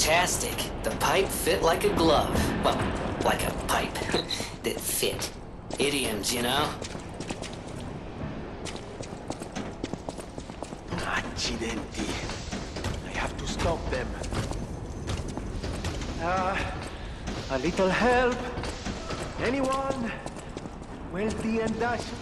fantastic. The pipe fit like a glove. Well, like a pipe that fit. Idioms, you know? Accidenti. I have to stop them. A little help? Anyone? Wealthy and dashing?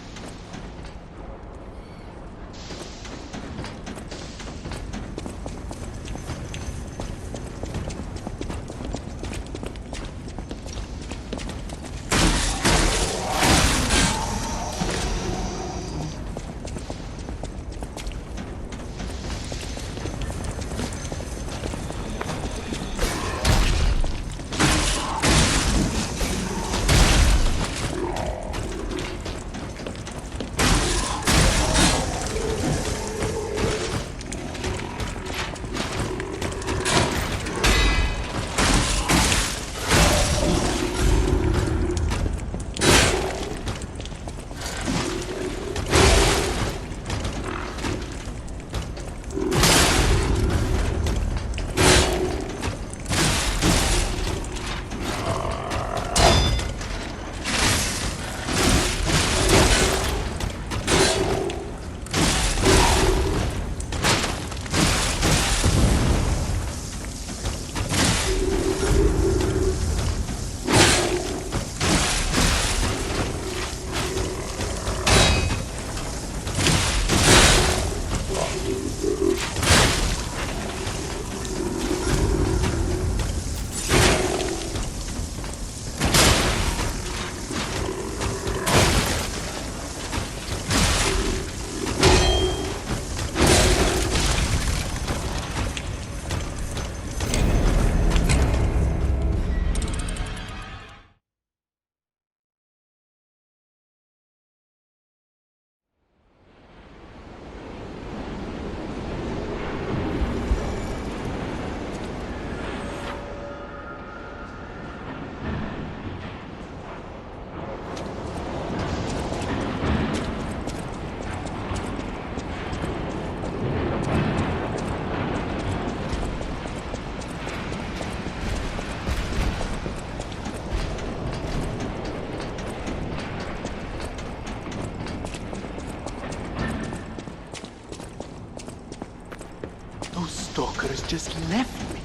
Stalkers just left me.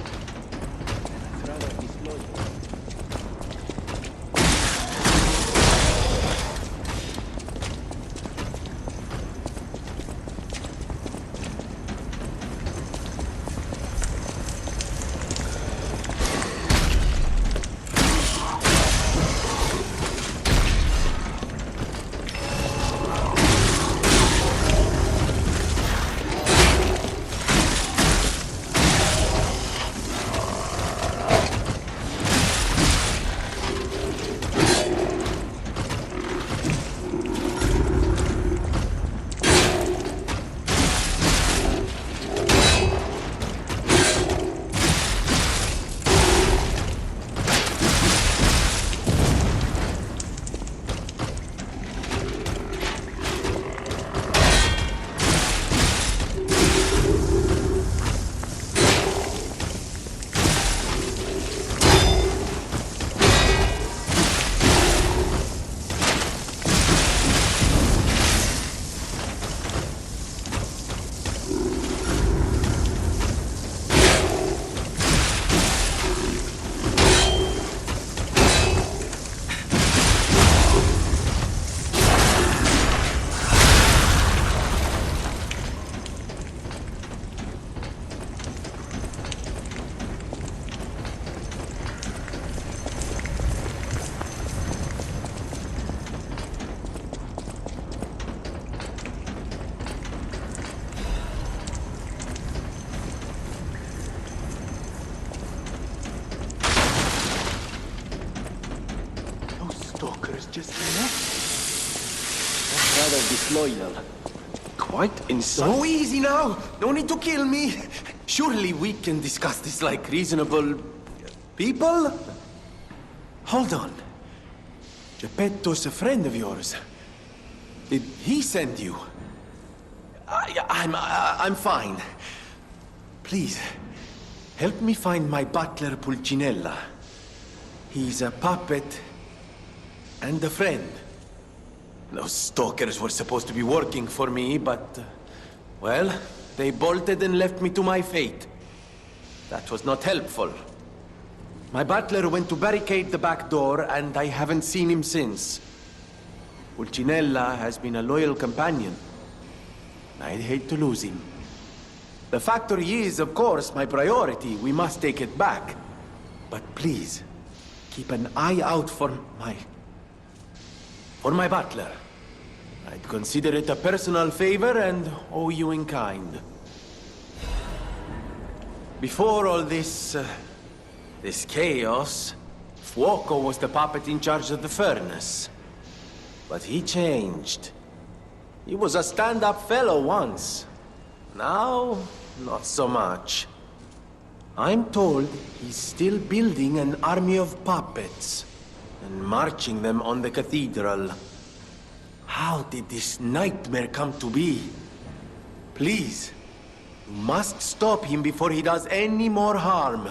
That's rather disloyal. Just left. That's rather disloyal. Quite insane. So easy now! No need to kill me! Surely we can discuss this like reasonable... people? Hold on. Geppetto's a friend of yours. Did he send you? I'm fine. Please, Help me find my butler Pulcinella. He's a puppet and a friend. Those stalkers were supposed to be working for me, but... well, they bolted and left me to my fate. That was not helpful. My butler went to barricade the back door, and I haven't seen him since. Pulcinella has been a loyal companion. I'd hate to lose him. The factory is, of course, my priority. We must take it back. But please, keep an eye out for my butler. I'd consider it a personal favor and owe you in kind. Before all this chaos, Fuoco was the puppet in charge of the furnace. But he changed. He was a stand-up fellow once. Now, not so much. I'm told he's still building an army of puppets and marching them on the cathedral. How did this nightmare come to be? Please, you must stop him before he does any more harm.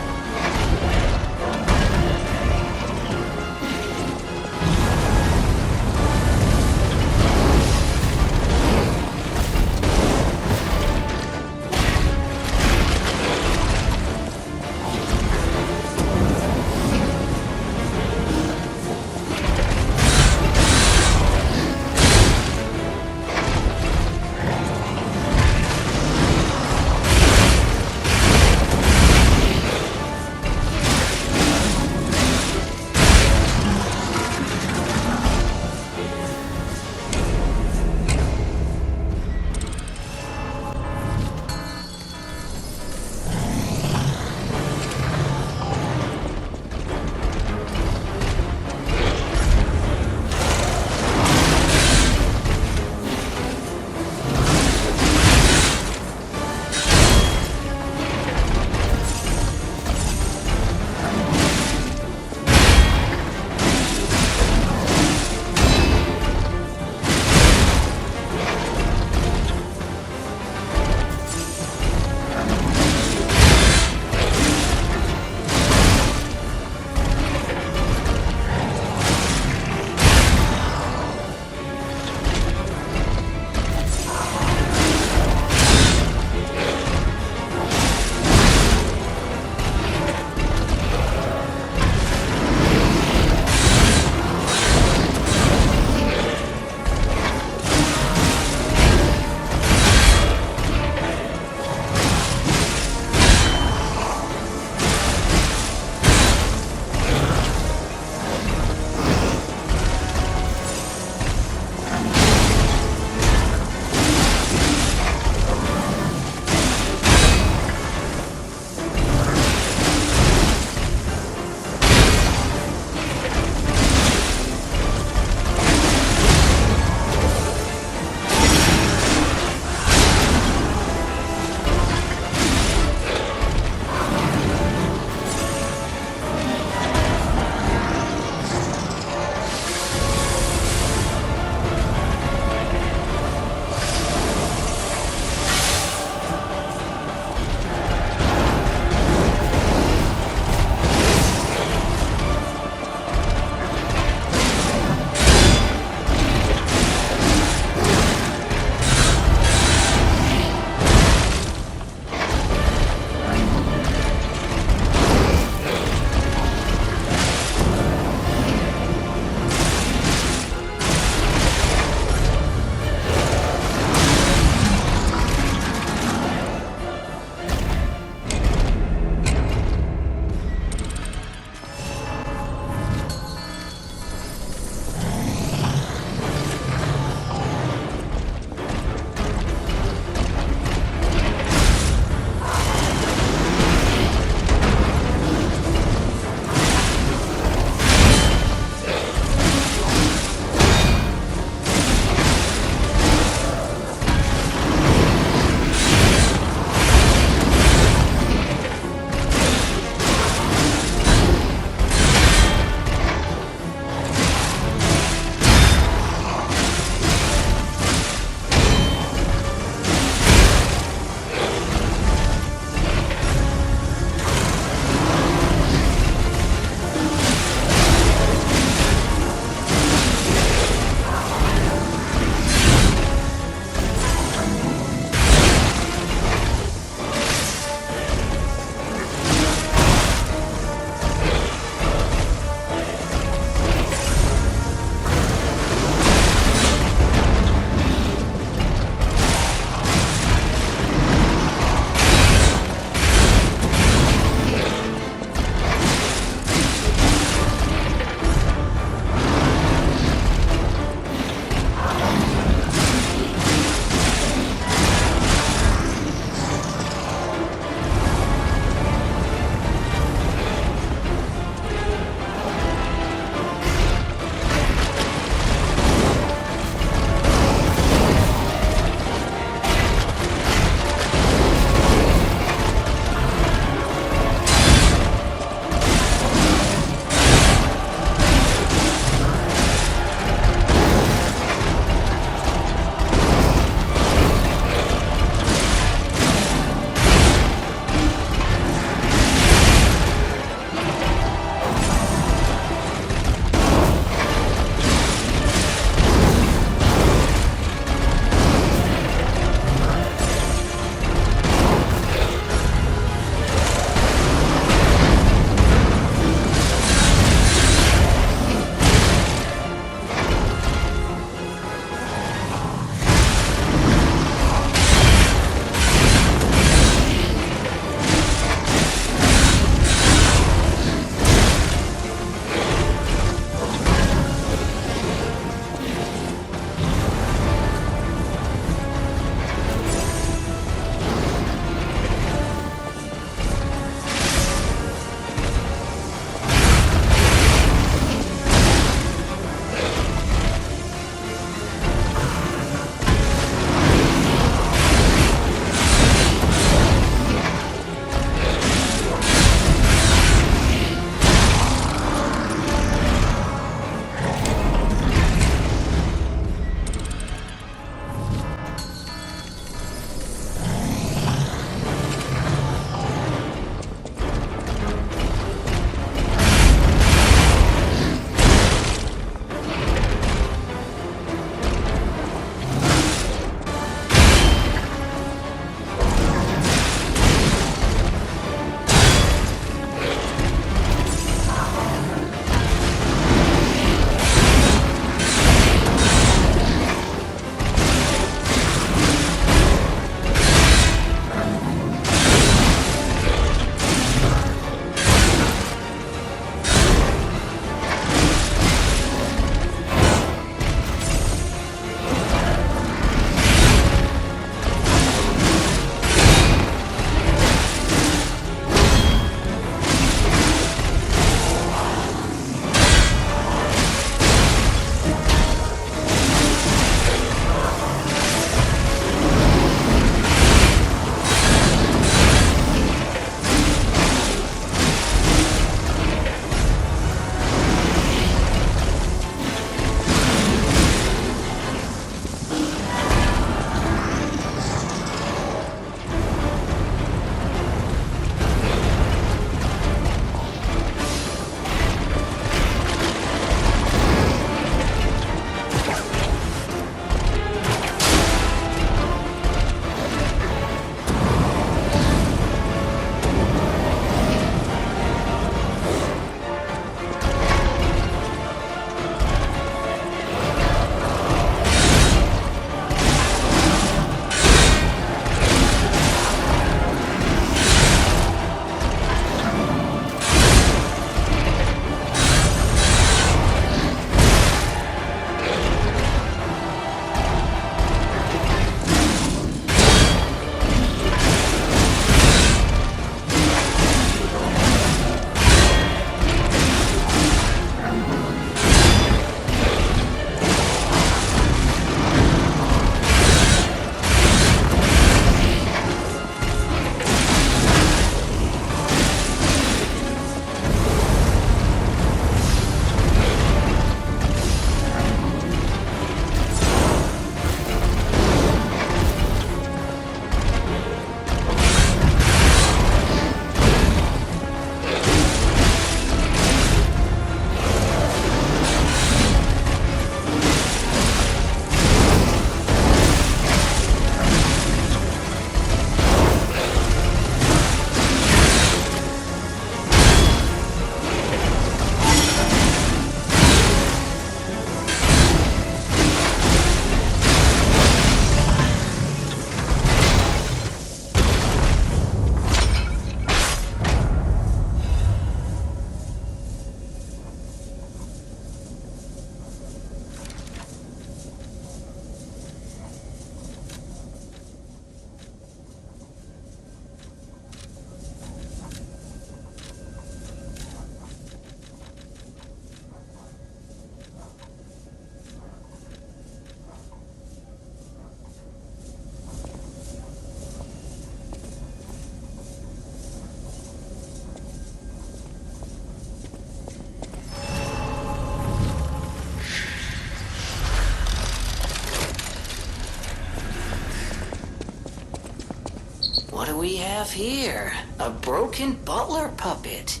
do we have here? A broken butler puppet.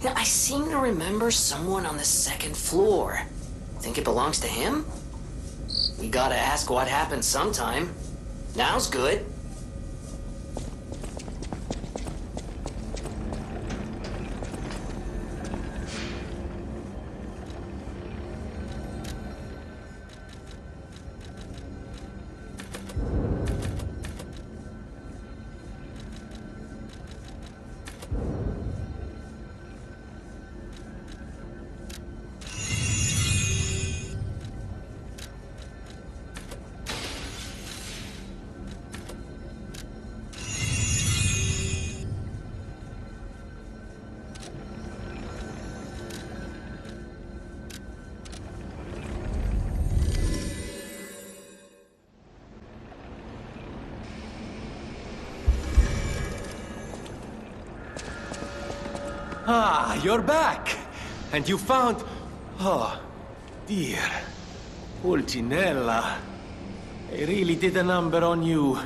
Now, I seem to remember someone on the second floor. Think it belongs to him? We gotta ask what happened sometime. Now's good. Ah, you're back! And you found... Oh, dear. Pulcinella. They really did a number on you.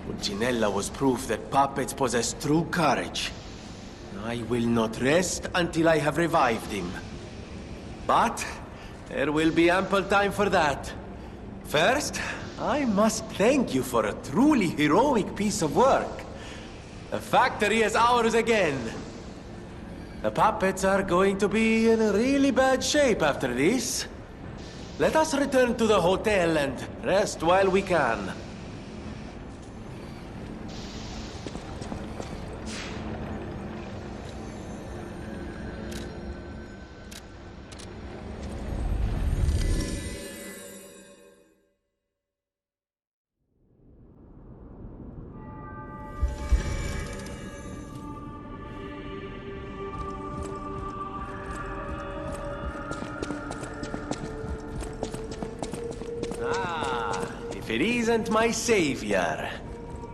Pulcinella was proof that puppets possess true courage. I will not rest until I have revived him. But there will be ample time for that. First, I must thank you for a truly heroic piece of work. The factory is ours again. The puppets are going to be in really bad shape after this. Let us return to the hotel and rest while we can. If it isn't my savior.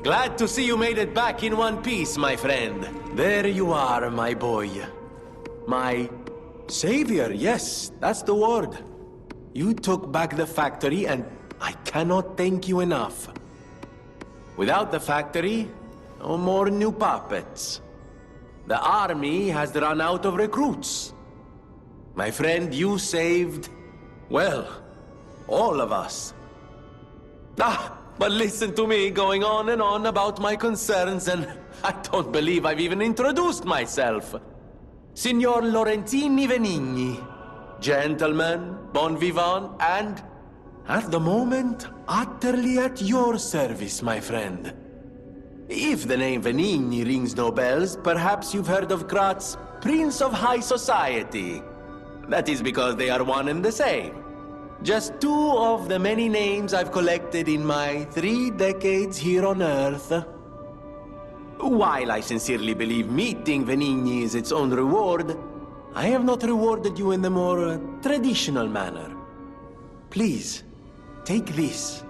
Glad to see you made it back in one piece, my friend. There you are, my boy. My savior, yes, that's the word. You took back the factory, and I cannot thank you enough. Without the factory, no more new puppets. The army has run out of recruits. My friend, you saved, well, all of us. But listen to me going on and on about my concerns, and I don't believe I've even introduced myself. Signor Lorenzini Venigni. Gentleman, bon vivant, and, at the moment, utterly at your service, my friend. If the name Venigni rings no bells, perhaps you've heard of Krat's Prince of High Society. That is because they are one and the same. Just two of the many names I've collected in my 3 decades here on Earth. While I sincerely believe meeting Venigni is its own reward, I have not rewarded you in the more traditional manner. Please, take this.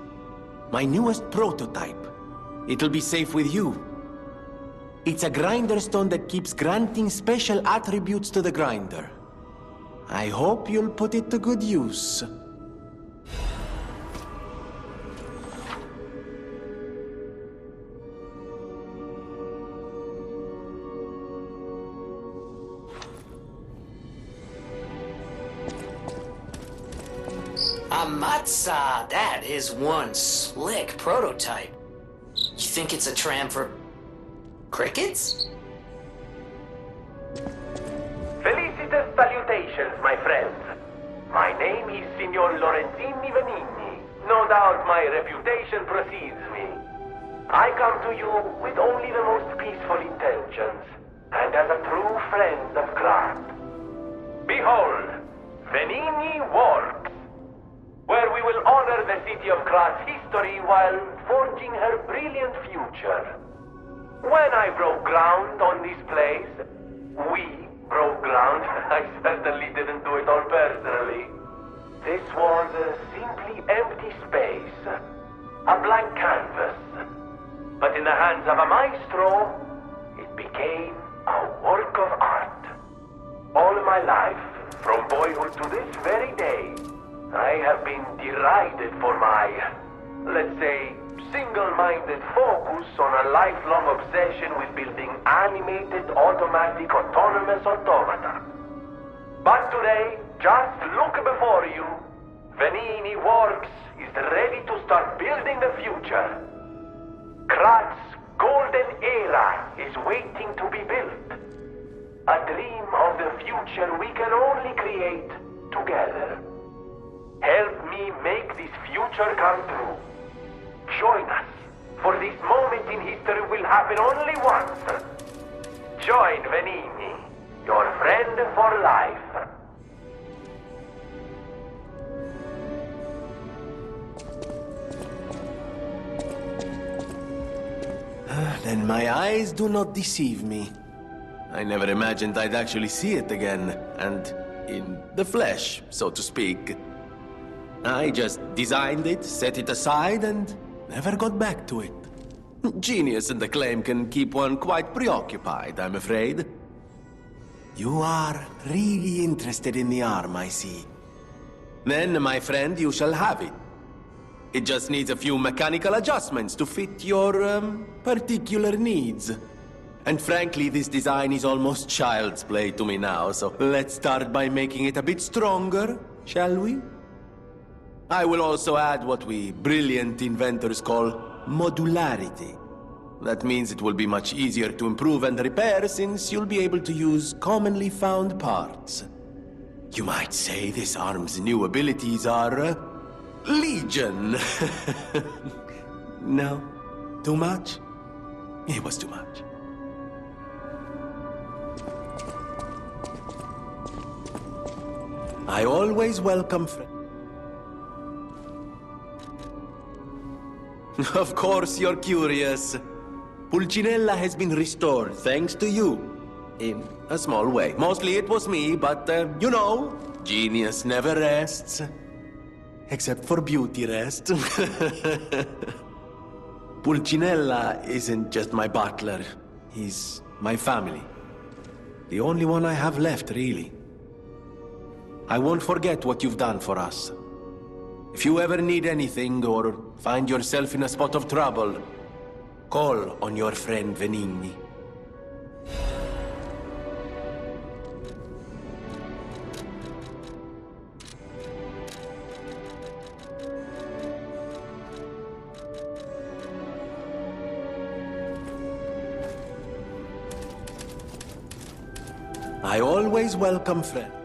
My newest prototype. It'll be safe with you. It's a grinder stone that keeps granting special attributes to the grinder. I hope you'll put it to good use. Amatsa, that is one slick prototype. You think it's a tram for crickets? Felicitous salutations, my friends. My name is Signor Lorenzini Venigni. No doubt my reputation precedes me. I come to you with only the most peaceful intentions, and as a true friend of Krat. Behold, Venigni Works, where we will honor the city of Krat's history while forging her brilliant future. When I broke ground on this place, we broke ground. I certainly didn't do it all personally. This was a simply empty space, a blank canvas. But in the hands of a maestro, it became a work of art. All my life, from boyhood to this very day, I have been derided for my let's say, single-minded focus on a lifelong obsession with building animated, automatic, autonomous automata. But today, just look before you. Venigni Works is ready to start building the future. Krat's golden era is waiting to be built. A dream of the future we can only create together. Help me make this future come true. Join us, for this moment in history will happen only once. Join Venigni, your friend for life. Then my eyes do not deceive me. I never imagined I'd actually see it again, and in the flesh, so to speak. I just designed it, set it aside, and never got back to it. Genius and acclaim can keep one quite preoccupied, I'm afraid. You are really interested in the arm, I see. Then, my friend, you shall have it. It just needs a few mechanical adjustments to fit your, particular needs. And frankly, this design is almost child's play to me now, so let's start by making it a bit stronger, shall we? I will also add what we brilliant inventors call modularity. That means it will be much easier to improve and repair since you'll be able to use commonly found parts. You might say this arm's new abilities are, legion. No? Too much? It was too much. I always welcome friends. Of course you're curious. Pulcinella has been restored thanks to you. In a small way. Mostly it was me, but, you know, genius never rests. Except for beauty rest. Pulcinella isn't just my butler. He's my family. The only one I have left, really. I won't forget what you've done for us. If you ever need anything or find yourself in a spot of trouble, call on your friend Venigni. I always welcome friends.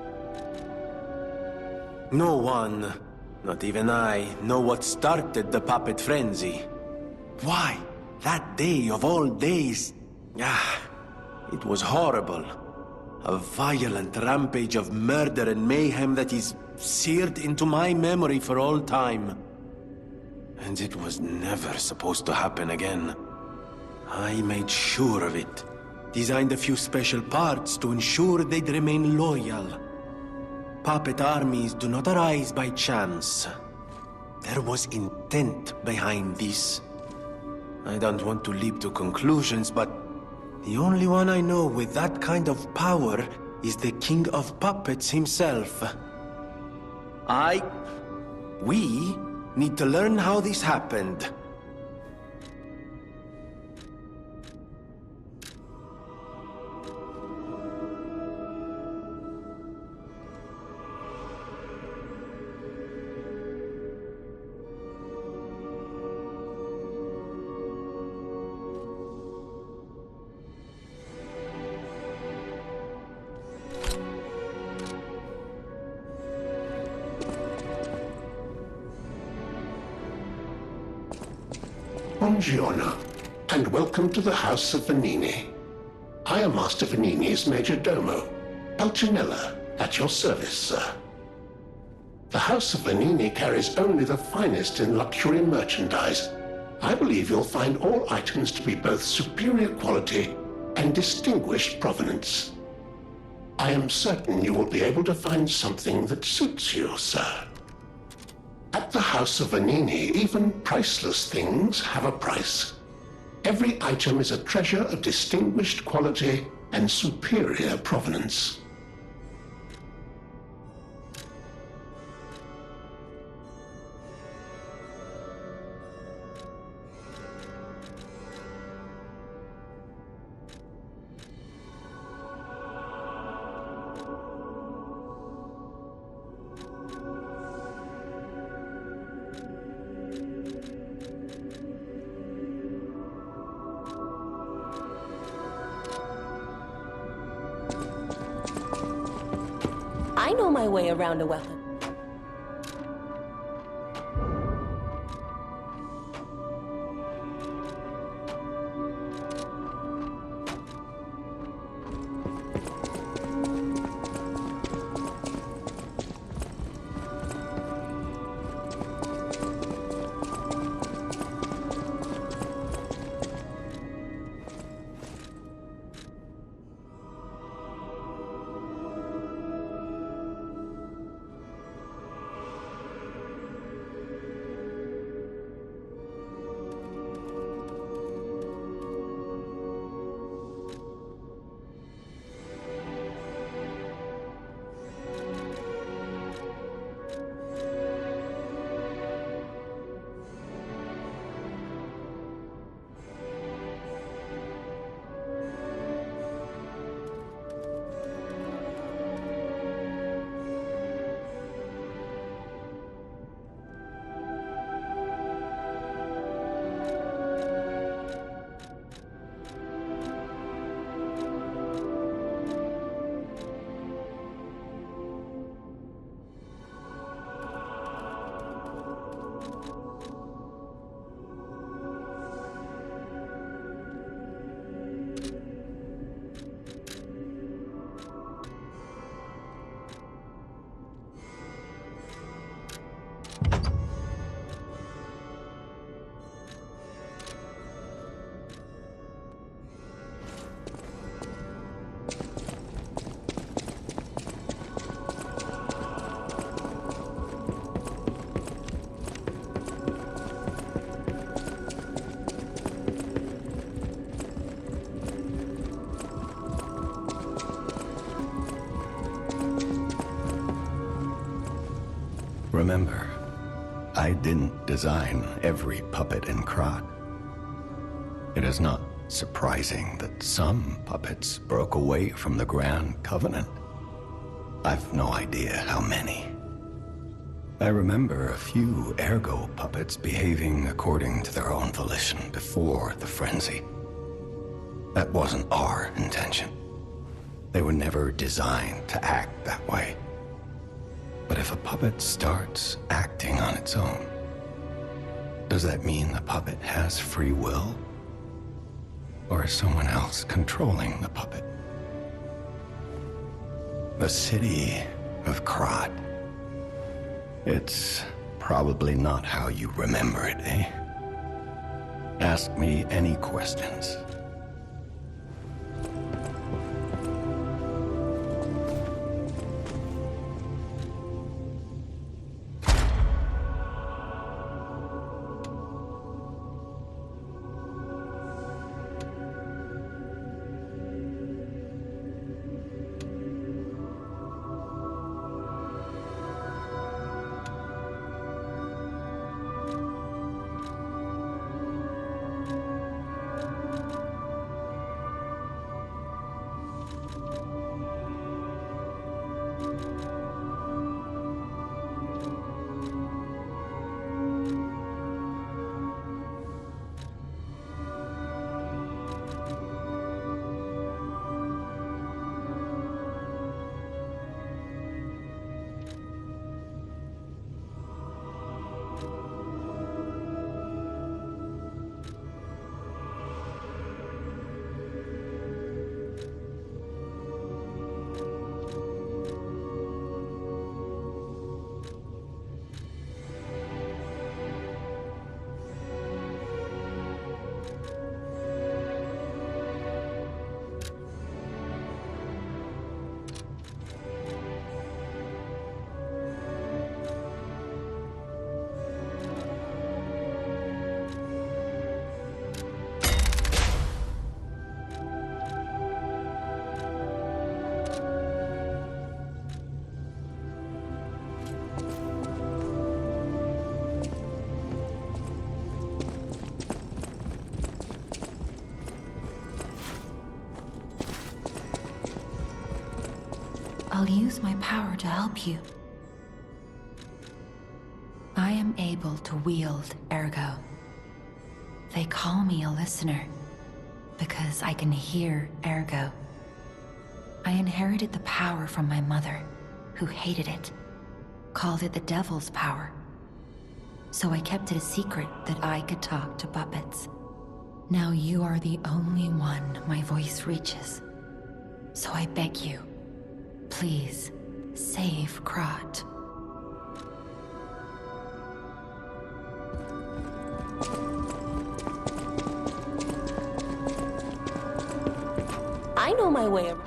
No one, not even I, know what started the puppet frenzy. Why? That day of all days... it was horrible. A violent rampage of murder and mayhem that is seared into my memory for all time. And it was never supposed to happen again. I made sure of it. Designed a few special parts to ensure they'd remain loyal. Puppet armies do not arise by chance. There was intent behind this. I don't want to leap to conclusions, but the only one I know with that kind of power is the King of Puppets himself. We need to learn how this happened. Buongiorno, and welcome to the House of Venigni. I am Master Venigni's Major Domo, Pulcinella, at your service, sir. The House of Venigni carries only the finest in luxury merchandise. I believe you'll find all items to be both superior quality and distinguished provenance. I am certain you will be able to find something that suits you, sir. At the House of Venigni, even priceless things have a price. Every item is a treasure of distinguished quality and superior provenance. know my way around a weapon. Remember, I didn't design every puppet in Krat. It is not surprising that some puppets broke away from the Grand Covenant. I've no idea how many. I remember a few Ergo puppets behaving according to their own volition before the frenzy. That wasn't our intention. They were never designed to act that way. But if a puppet starts acting on its own, does that mean the puppet has free will? Or is someone else controlling the puppet? The city of Krat. It's probably not how you remember it, eh? Ask me any questions. I'll use my power to help you. I am able to wield Ergo. They call me a listener because I can hear Ergo. I inherited the power from my mother, who hated it, called it the devil's power. So I kept it a secret that I could talk to puppets. Now you are the only one my voice reaches. So I beg you, please, save Krat. I know my way around.